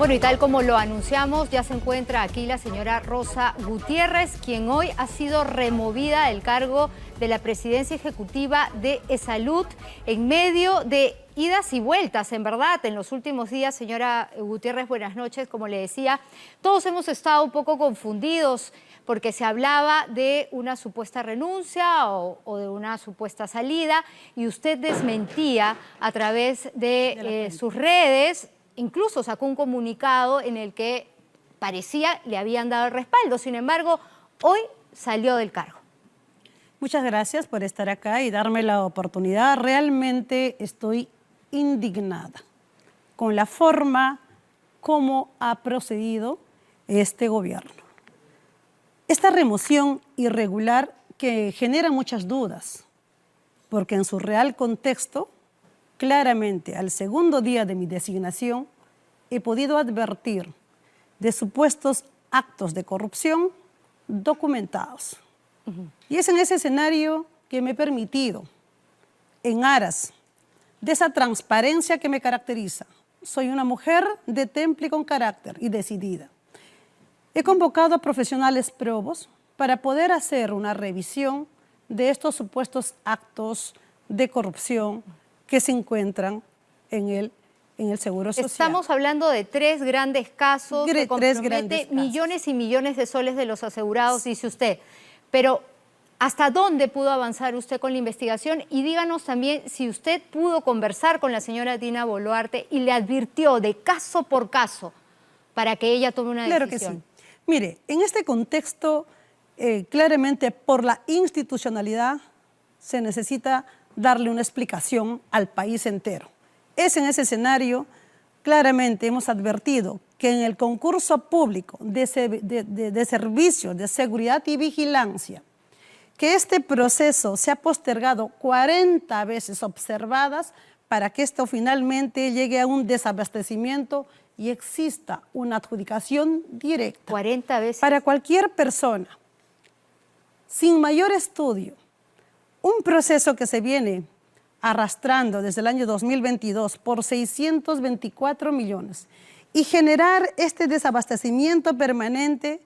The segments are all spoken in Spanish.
Bueno, y tal como lo anunciamos, ya se encuentra aquí la señora Rosa Gutiérrez, quien hoy ha sido removida del cargo de la presidencia ejecutiva de ESalud en medio de idas y vueltas, en verdad, en los últimos días. Señora Gutiérrez, buenas noches. Como le decía, todos hemos estado un poco confundidos porque se hablaba de una supuesta renuncia o de una supuesta salida, y usted desmentía a través de sus redes. Incluso sacó un comunicado en el que parecía le habían dado el respaldo. Sin embargo, hoy salió del cargo. Muchas gracias por estar acá y darme la oportunidad. Realmente estoy indignada con la forma como ha procedido este gobierno. Esta remoción irregular que genera muchas dudas, porque en su real contexto, claramente, al segundo día de mi designación, he podido advertir de supuestos actos de corrupción documentados. Y es en ese escenario que me he permitido, en aras de esa transparencia que me caracteriza, soy una mujer de temple y con carácter y decidida. He convocado a profesionales probos para poder hacer una revisión de estos supuestos actos de corrupción que se encuentran en el Seguro Social. Estamos hablando de tres grandes casos que comprometen millones y millones de soles de los asegurados, dice usted. Pero, ¿hasta dónde pudo avanzar usted con la investigación? Y díganos también si usted pudo conversar con la señora Dina Boluarte y le advirtió de caso por caso para que ella tome una decisión. Claro que sí. Mire, en este contexto, claramente por la institucionalidad se necesita darle una explicación al país entero. Es en ese escenario, claramente hemos advertido que en el concurso público de servicios de seguridad y vigilancia, que este proceso se ha postergado 40 veces observadas para que esto finalmente llegue a un desabastecimiento y exista una adjudicación directa. 40 veces. Para cualquier persona, sin mayor estudio, un proceso que se viene arrastrando desde el año 2022 por 624 millones y generar este desabastecimiento permanente,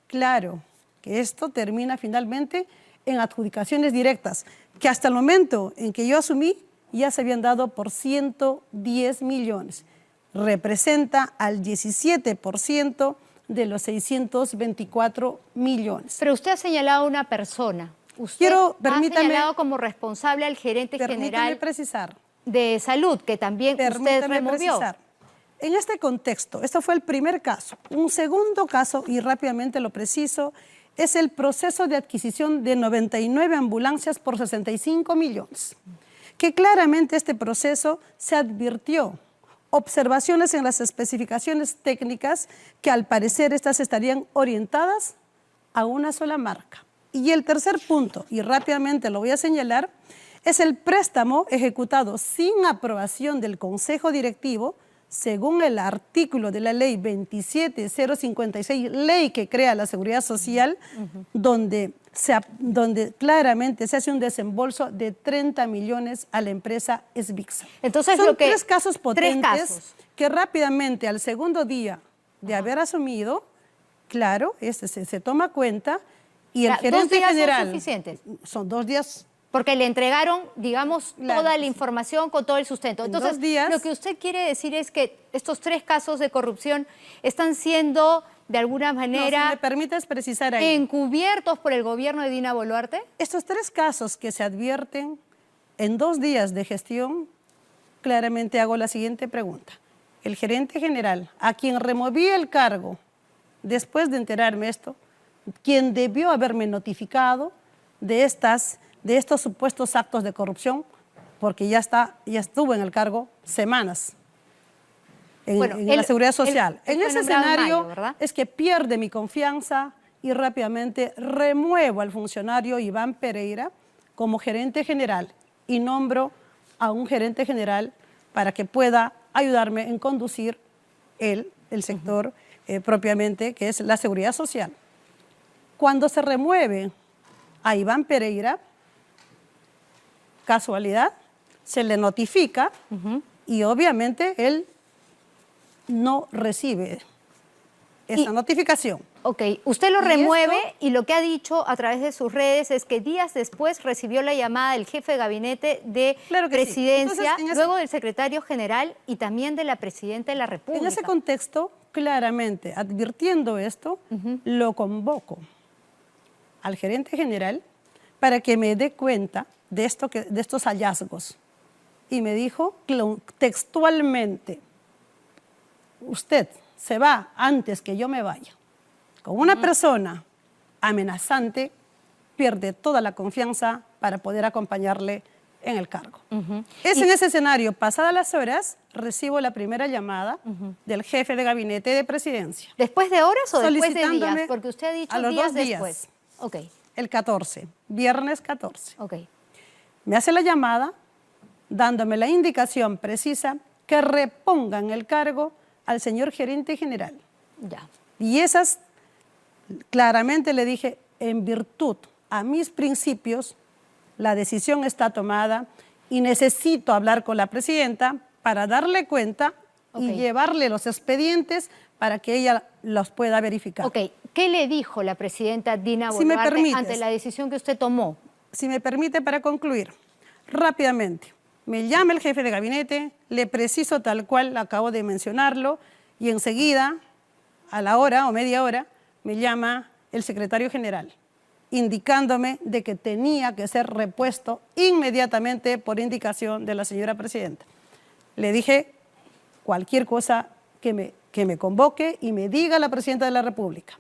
claro que esto termina finalmente en adjudicaciones directas, que hasta el momento en que yo asumí ya se habían dado por 110 millones. Representa al 17% de los 624 millones. Pero usted ha señalado a una persona. Usted ha señalado como responsable al gerente general de Salud, que también usted removió. En este contexto, esto fue el primer caso. Un segundo caso, y rápidamente lo preciso, es el proceso de adquisición de 99 ambulancias por 65 millones. Que claramente este proceso se advirtió observaciones en las especificaciones técnicas que al parecer estas estarían orientadas a una sola marca. Y el tercer punto, y rápidamente lo voy a señalar, es el préstamo ejecutado sin aprobación del Consejo Directivo, según el artículo de la ley 27056, ley que crea la Seguridad Social, donde claramente se hace un desembolso de 30 millones a la empresa Esbixa. Entonces, son tres casos potentes que rápidamente al segundo día de haber asumido, claro, se toma cuenta. Y el gerente general, ¿son suficientes? Son 2 días. Porque le entregaron, digamos, toda la información con todo el sustento. Entonces, lo que usted quiere decir es que estos 3 casos de corrupción están siendo, de alguna manera, si me permites precisar ahí, encubiertos por el gobierno de Dina Boluarte. Estos 3 casos que se advierten en 2 días de gestión, claramente hago la siguiente pregunta. El gerente general, a quien removí el cargo después de enterarme esto, quien debió haberme notificado de estos supuestos actos de corrupción, porque ya estuvo en el cargo semanas en la Seguridad Social. En ese escenario es que pierde mi confianza y rápidamente remuevo al funcionario Iván Pereira como gerente general y nombro a un gerente general para que pueda ayudarme en conducir el sector propiamente, que es la Seguridad Social. Cuando se remueve a Iván Pereira, casualidad, se le notifica y obviamente él no recibe esa notificación. Ok, usted lo ¿Y remueve esto? y lo que ha dicho a través de sus redes es que días después recibió la llamada del jefe de gabinete de Claro que sí. presidencia, Entonces, luego del secretario general y también de la presidenta de la República. En ese contexto, claramente, advirtiendo esto, lo convoco al gerente general para que me dé cuenta de estos hallazgos. Y me dijo textualmente, usted se va antes que yo me vaya. Con una persona amenazante, pierde toda la confianza para poder acompañarle en el cargo. Es en ese escenario, pasadas las horas, recibo la primera llamada del jefe de gabinete de presidencia. ¿Después de horas o después de días? Solicitándome Porque usted ha dicho a los días 2 días. después. Ok, El 14, viernes 14. ok. Me hace la llamada dándome la indicación precisa que reponga en el cargo al señor gerente general. Ya. Y esas, claramente le dije, en virtud a mis principios, la decisión está tomada y necesito hablar con la presidenta para darle cuenta y llevarle los expedientes para que ella los pueda verificar. Ok, ¿qué le dijo la presidenta Dina Si me Boluarte permites. ante la decisión que usted tomó? Si me permite, para concluir, rápidamente, me llama el jefe de gabinete, le preciso tal cual acabo de mencionarlo, y enseguida, a la hora o media hora, me llama el secretario general, indicándome de que tenía que ser repuesto inmediatamente por indicación de la señora presidenta. Le dije cualquier cosa que me convoque y me diga la presidenta de la República.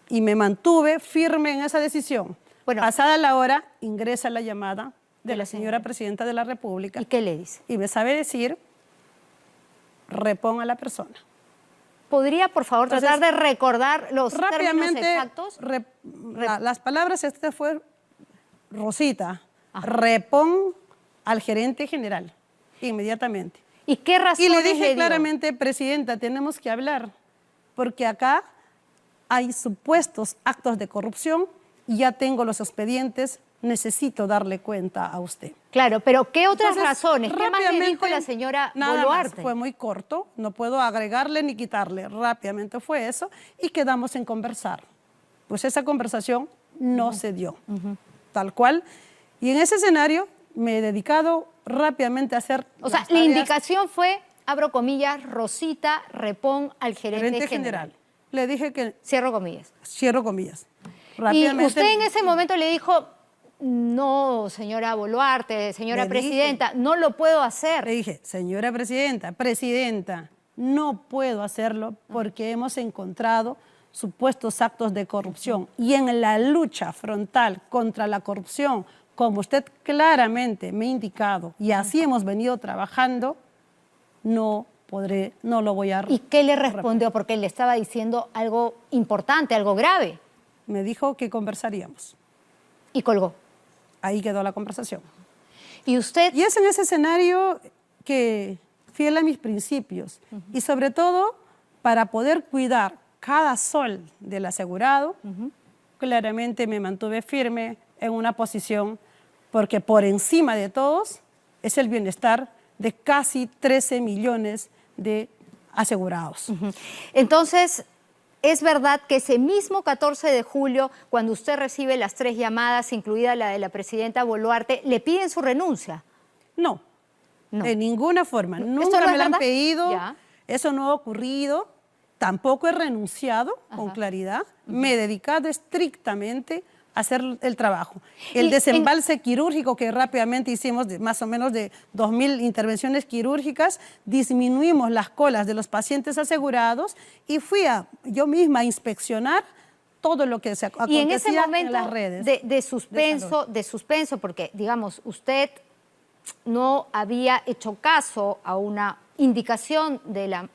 Y me mantuve firme en esa decisión. Bueno, pasada la hora, ingresa la llamada de la señora presidenta de la República. ¿Y qué le dice? Y me sabe decir, reponga a la persona. ¿Podría, por favor, Entonces, tratar de recordar los términos rápidamente, exactos? las palabras, este fue Rosita, repon al gerente general, inmediatamente. ¿Y qué razones Y le le dije dio? claramente, presidenta, tenemos que hablar, porque acá hay supuestos actos de corrupción y ya tengo los expedientes, necesito darle cuenta a usted. Claro, pero ¿qué otras Entonces, razones? ¿Qué más le dijo rápidamente, la señora nada Boluarte? más, fue muy corto, no puedo agregarle ni quitarle, rápidamente fue eso y quedamos en conversar. Pues esa conversación no se dio, tal cual. Y en ese escenario me he dedicado rápidamente a hacer O sea, las la tareas. indicación fue, abro comillas, Rosita, repon al gerente general. Le dije que, Cierro comillas. cierro comillas, Y rápidamente. usted en ese momento le dijo, no, señora Boluarte, señora Le dije. presidenta, no lo puedo hacer. Le dije, señora presidenta, no puedo hacerlo porque hemos encontrado supuestos actos de corrupción. Y en la lucha frontal contra la corrupción, como usted claramente me ha indicado, y así hemos venido trabajando, no podré, no lo voy a... ¿Y qué le respondió? Porque le estaba diciendo algo importante, algo grave. Me dijo que conversaríamos. Y colgó. Ahí quedó la conversación. Y usted... Y es en ese escenario que, fiel a mis principios, y sobre todo para poder cuidar cada sol del asegurado, claramente me mantuve firme en una posición, porque por encima de todos es el bienestar de casi 13 millones de asegurados. Entonces, ¿es verdad que ese mismo 14 de julio, cuando usted recibe las 3 llamadas, incluida la de la presidenta Boluarte, le piden su renuncia? No, No. de ninguna forma. ¿Esto Nunca no es me lo han verdad? pedido, Ya. eso no ha ocurrido, tampoco he renunciado con claridad, me he dedicado estrictamente a hacer el trabajo. El Y desembalse quirúrgico que rápidamente hicimos, más o menos de 2.000 intervenciones quirúrgicas, disminuimos las colas de los pacientes asegurados y fui yo misma a inspeccionar todo lo que se acontecía Y en ese momento las redes. de suspenso, porque, digamos, usted no había hecho caso a una indicación de la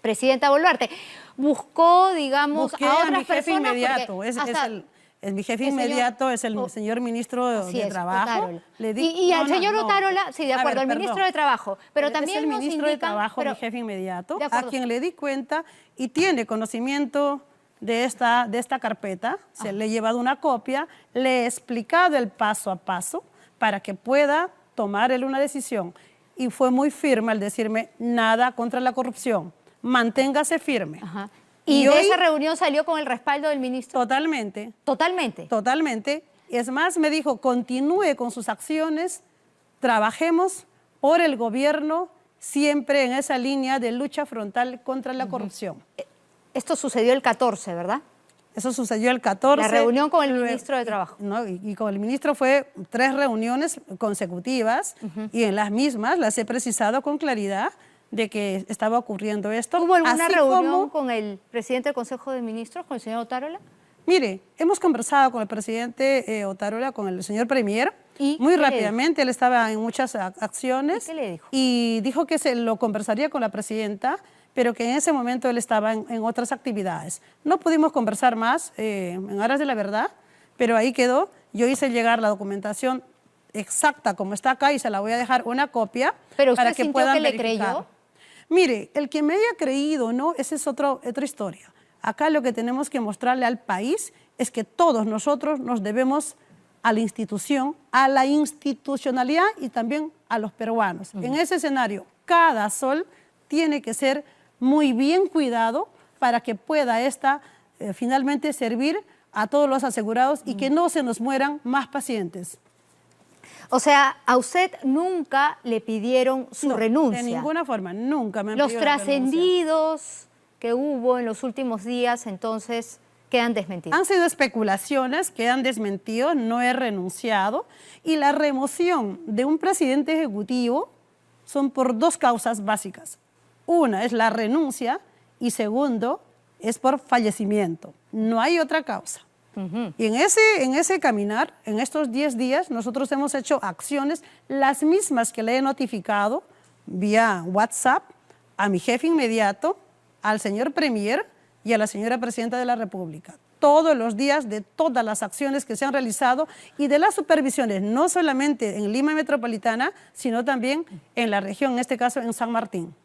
presidenta Boluarte. Buscó, digamos, Busqué a a otras mi jefe personas. inmediato, porque es hasta- mi jefe el señor- inmediato es el señor ministro Así de es, Trabajo. Otárola. Le di- Y al señor no. Otárola, sí, de A acuerdo, ver, al ministro perdón. de Trabajo. Pero Él también es el nos ministro de indican, Trabajo, pero- mi jefe inmediato, De a acuerdo. quien le di cuenta y tiene conocimiento de esta carpeta. Se le he llevado una copia, le he explicado el paso a paso para que pueda tomar él una decisión. Y fue muy firme al decirme nada contra la corrupción. manténgase firme. Ajá. ¿Y de esa reunión salió con el respaldo del ministro? Totalmente. ¿Totalmente? Totalmente. Es más, me dijo, continúe con sus acciones, trabajemos por el gobierno, siempre en esa línea de lucha frontal contra la corrupción. Esto sucedió el 14, ¿verdad? Eso sucedió el 14. La reunión con el ministro de Trabajo. No, y con el ministro fue 3 reuniones consecutivas y en las mismas las he precisado con claridad de que estaba ocurriendo esto. ¿Hubo alguna reunión con el presidente del Consejo de Ministros, con el señor Otárola? Mire, hemos conversado con el presidente Otárola, con el señor Premier, ¿Y muy rápidamente. Él estaba en muchas acciones. ¿Y qué le dijo? Y dijo que se lo conversaría con la presidenta, pero que en ese momento él estaba en otras actividades. No pudimos conversar más en aras de la verdad, pero ahí quedó. Yo hice llegar la documentación exacta como está acá y se la voy a dejar una copia. ¿Pero usted para que sintió puedan que le verificar. creyó? Mire, el que me haya creído, ¿no? Esa es otra historia. Acá lo que tenemos que mostrarle al país es que todos nosotros nos debemos a la institución, a la institucionalidad y también a los peruanos. En ese escenario, cada sol tiene que ser muy bien cuidado para que pueda finalmente servir a todos los asegurados y que no se nos mueran más pacientes. O sea, a usted nunca le pidieron su renuncia. De ninguna forma, nunca me han Los pedido la renuncia. trascendidos que hubo en los últimos días, entonces, quedan desmentidos. Han sido especulaciones que han desmentido, no he renunciado. Y la remoción de un presidente ejecutivo son por 2 causas básicas. Una es la renuncia y segundo es por fallecimiento. No hay otra causa. Y en ese caminar, en estos 10 días, nosotros hemos hecho acciones, las mismas que le he notificado vía WhatsApp a mi jefe inmediato, al señor Premier y a la señora Presidenta de la República. Todos los días de todas las acciones que se han realizado y de las supervisiones, no solamente en Lima Metropolitana, sino también en la región, en este caso en San Martín.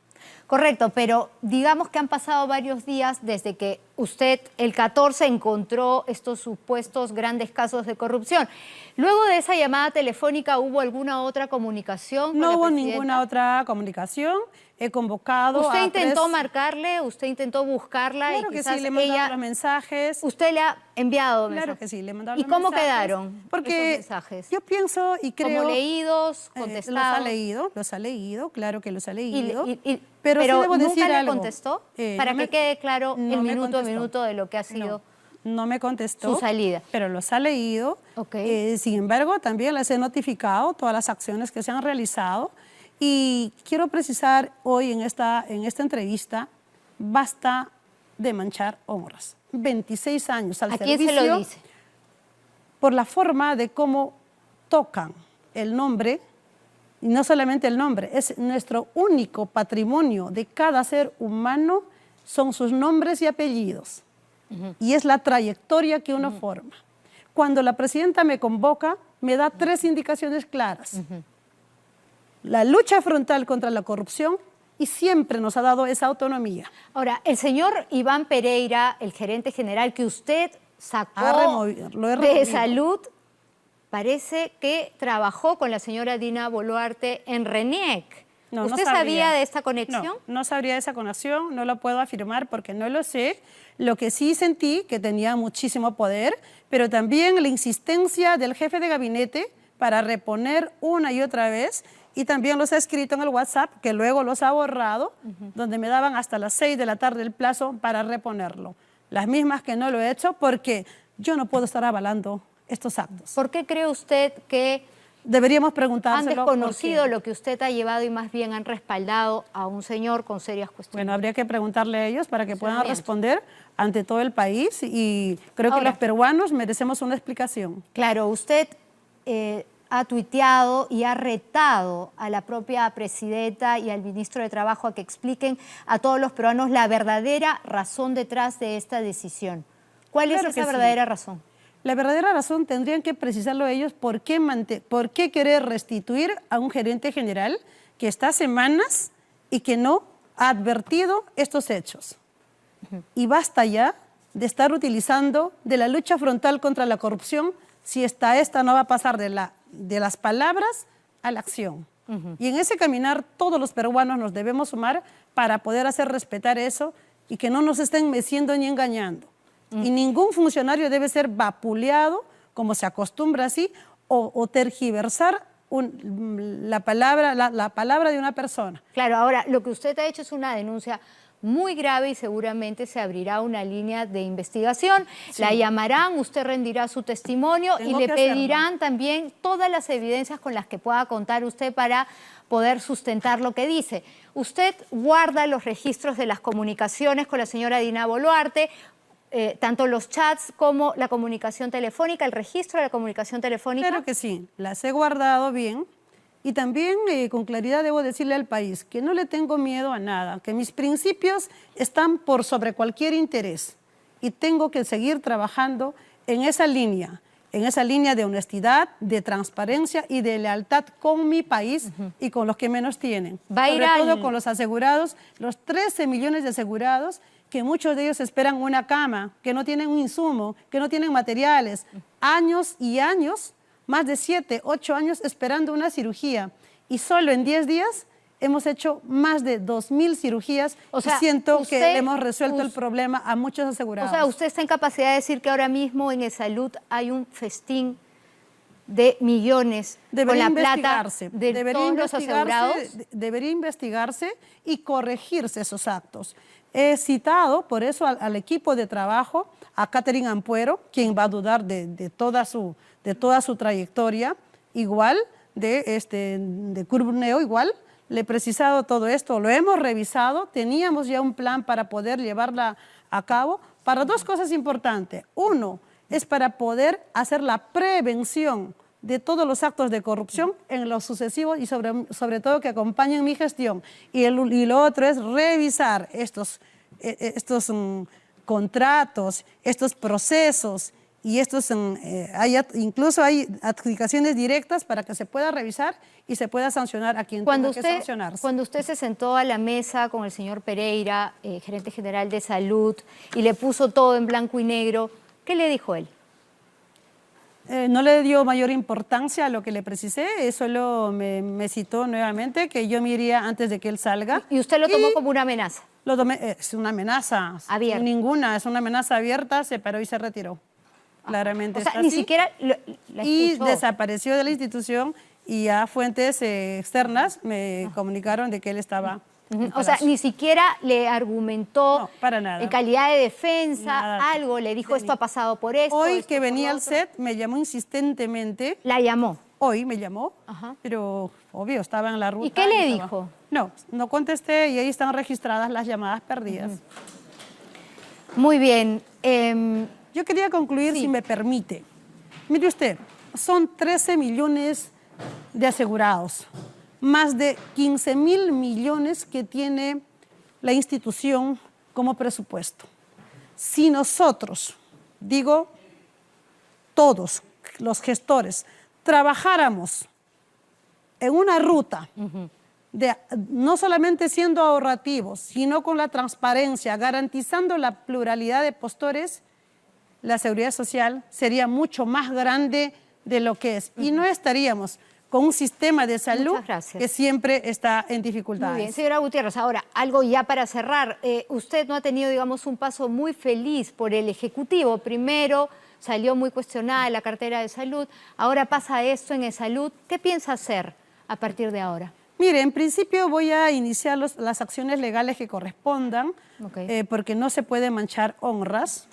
Correcto, pero digamos que han pasado varios días desde que usted el 14 encontró estos supuestos grandes casos de corrupción. Luego de esa llamada telefónica, ¿hubo alguna otra comunicación con la No hubo presidenta? ninguna otra comunicación. He convocado ¿Usted a intentó 3... marcarle? ¿Usted intentó buscarla? Claro y que quizás sí, le he mandado ella... los mensajes. ¿Usted le ha enviado mensajes? Claro que sí, le he mandado ¿Y los cómo mensajes. quedaron Porque esos mensajes? yo pienso y creo... ¿Como leídos, contestados? Los ha leído, claro que los ha leído. Pero sí debo ¿nunca decir le algo. contestó? Para No que quede claro el no me minuto a contestó. minuto de lo que ha sido No me contestó. su salida. Pero los ha leído. Ok. Sin embargo, también les he notificado todas las acciones que se han realizado. Y quiero precisar hoy en esta entrevista, basta de manchar honras. 26 años al servicio. ¿A quién se lo dice? Por la forma de cómo tocan el nombre, y no solamente el nombre, es nuestro único patrimonio de cada ser humano, son sus nombres y apellidos. Y es la trayectoria que uno forma. Cuando la presidenta me convoca, me da 3 indicaciones claras. La lucha frontal contra la corrupción y siempre nos ha dado esa autonomía. Ahora, el señor Iván Pereira, el gerente general que usted sacó de salud, parece que trabajó con la señora Dina Boluarte en RENIEC. No, ¿Usted sabía de esta conexión? No sabría de esa conexión, no lo puedo afirmar porque no lo sé. Lo que sí sentí que tenía muchísimo poder, pero también la insistencia del jefe de gabinete para reponer una y otra vez, y también los ha escrito en el WhatsApp, que luego los ha borrado, donde me daban hasta las 6 de la tarde el plazo para reponerlo. Las mismas que no lo he hecho porque yo no puedo estar avalando estos actos. ¿Por qué cree usted que deberíamos preguntárselo? Han desconocido lo que usted ha llevado y más bien han respaldado a un señor con serias cuestiones. Bueno, habría que preguntarle a ellos para que puedan responder ante todo el país y creo que los peruanos merecemos una explicación. Claro, usted ha tuiteado y ha retado a la propia presidenta y al ministro de Trabajo a que expliquen a todos los peruanos la verdadera razón detrás de esta decisión. ¿Cuál es esa verdadera razón? La verdadera razón tendrían que precisarlo ellos por qué querer restituir a un gerente general que está semanas y que no ha advertido estos hechos. Y basta ya de estar utilizando de la lucha frontal contra la corrupción si esta no va a pasar de las palabras a la acción. Y en ese caminar todos los peruanos nos debemos sumar para poder hacer respetar eso y que no nos estén meciendo ni engañando. Y ningún funcionario debe ser vapuleado, como se acostumbra así, o tergiversar la palabra de una persona. Claro, ahora, lo que usted ha hecho es una denuncia muy grave y seguramente se abrirá una línea de investigación. Sí. La llamarán, usted rendirá su testimonio y le pedirán también todas las evidencias con las que pueda contar usted para poder sustentar lo que dice. Usted guarda los registros de las comunicaciones con la señora Dina Boluarte, tanto los chats como la comunicación telefónica, el registro de la comunicación telefónica. Claro que sí, las he guardado bien. Y también con claridad debo decirle al país que no le tengo miedo a nada, que mis principios están por sobre cualquier interés y tengo que seguir trabajando en esa línea de honestidad, de transparencia y de lealtad con mi país y con los que menos tienen. Sobre todo con los asegurados, los 13 millones de asegurados, que muchos de ellos esperan una cama, que no tienen un insumo, que no tienen materiales, años y años, más de 7, 8 años esperando una cirugía y solo en 10 días hemos hecho más de 2.000 cirugías. O sea, y siento que le hemos resuelto el problema a muchos asegurados. O sea, usted está en capacidad de decir que ahora mismo en Esalud hay un festín de millones con la plata de todos los asegurados. Debería investigarse y corregirse esos actos. He citado por eso al equipo de trabajo, a Catherine Ampuero, quien va a dudar de toda su trayectoria, igual de Curbuneo, igual. Le he precisado todo esto, lo hemos revisado, teníamos ya un plan para poder llevarla a cabo para dos cosas importantes. Uno, es para poder hacer la prevención de todos los actos de corrupción en lo sucesivo y sobre todo que acompañen mi gestión. Y lo otro es revisar estos contratos, estos procesos y incluso hay adjudicaciones directas para que se pueda revisar y se pueda sancionar a quien tenga que sancionarse. Cuando usted se sentó a la mesa con el señor Pereira, gerente general de Salud, y le puso todo en blanco y negro, ¿qué le dijo él? No le dio mayor importancia a lo que le precisé, solo me citó nuevamente que yo me iría antes de que él salga. ¿Y usted lo tomó como una amenaza? Lo tomé, es una amenaza. Abierta. Ninguna, es una amenaza abierta, se paró y se retiró. Claramente. O sea, ni siquiera la y desapareció de la institución y a fuentes externas me comunicaron de que él estaba... O sea, ni siquiera le argumentó para nada. En calidad de defensa, algo, le dijo esto ha pasado por esto. Hoy que venía al set me llamó insistentemente. ¿La llamó? Hoy me llamó, pero obvio, estaba en la ruta. ¿Y qué le dijo? No contesté y ahí están registradas las llamadas perdidas. Muy bien. Yo quería concluir, si me permite. Mire usted, son 13 millones de asegurados. Más de 15.000 millones que tiene la institución como presupuesto. Si nosotros, digo todos los gestores, trabajáramos en una ruta de no solamente siendo ahorrativos, sino con la transparencia, garantizando la pluralidad de postores, la seguridad social sería mucho más grande de lo que es. Y no estaríamos con un sistema de salud que siempre está en dificultades. Muy bien, señora Gutiérrez, ahora, algo ya para cerrar. Usted no ha tenido, digamos, un paso muy feliz por el Ejecutivo. Primero salió muy cuestionada la cartera de salud, ahora pasa esto en Salud. ¿Qué piensa hacer a partir de ahora? Mire, en principio voy a iniciar las acciones legales que correspondan, porque no se puede manchar honras,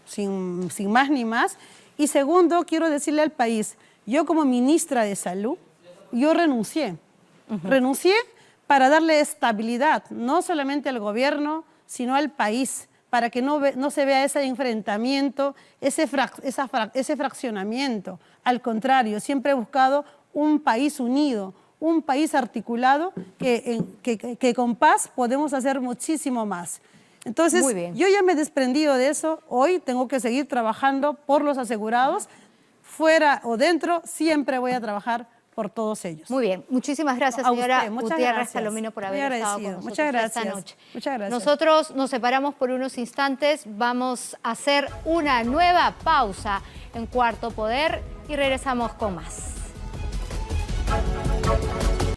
sin más ni más. Y segundo, quiero decirle al país, yo como ministra de Salud, yo renuncié. Renuncié para darle estabilidad, no solamente al gobierno, sino al país, para que no se vea ese enfrentamiento, ese fraccionamiento. Al contrario, siempre he buscado un país unido, un país articulado, que con paz podemos hacer muchísimo más. Entonces, yo ya me he desprendido de eso. Hoy tengo que seguir trabajando por los asegurados. Fuera o dentro, siempre voy a trabajar por todos ellos. Muy bien. Muchísimas gracias, señora Gutiérrez Salomino, por haber estado con nosotros esta noche. Muchas gracias. Nosotros nos separamos por unos instantes. Vamos a hacer una nueva pausa en Cuarto Poder y regresamos con más.